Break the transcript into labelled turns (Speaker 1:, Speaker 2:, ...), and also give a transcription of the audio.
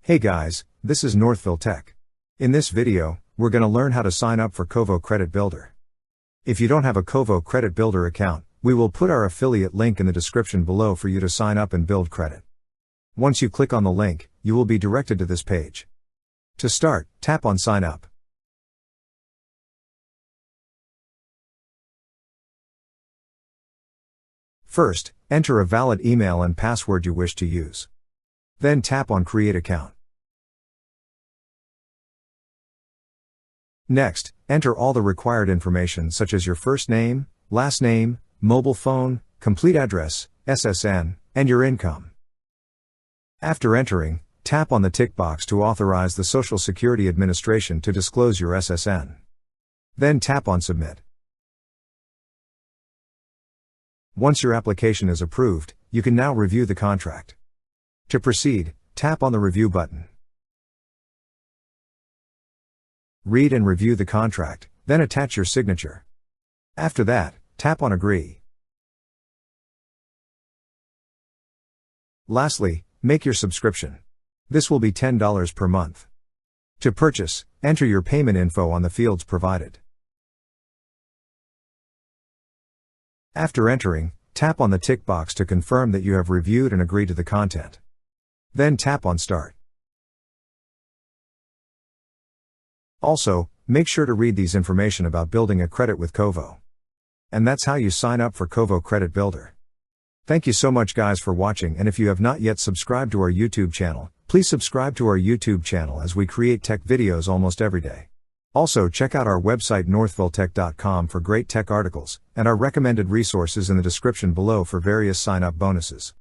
Speaker 1: Hey guys, this is Northville Tech. In this video, we're going to learn how to sign up for Kovo Credit Builder. If you don't have a Kovo Credit Builder account, we will put our affiliate link in the description below for you to sign up and build credit. Once you click on the link, you will be directed to this page. To start, tap on Sign Up. First, enter a valid email and password you wish to use. Then tap on Create Account. Next, enter all the required information such as your first name, last name, mobile phone, complete address, SSN, and your income. After entering, tap on the tick box to authorize the Social Security Administration to disclose your SSN. Then tap on Submit. Once your application is approved, you can now review the contract. To proceed, tap on the Review button. Read and review the contract, then attach your signature. After that, tap on Agree. Lastly, make your subscription. This will be $10 per month. To purchase, enter your payment info on the fields provided. After entering, tap on the tick box to confirm that you have reviewed and agreed to the content. Then tap on Start. Also, make sure to read these information about building a credit with Kovo. And that's how you sign up for Kovo Credit Builder. Thank you so much guys for watching, and if you have not yet subscribed to our YouTube channel, please subscribe to our YouTube channel as we create tech videos almost every day. Also check out our website northvilletech.com for great tech articles, and our recommended resources in the description below for various sign-up bonuses.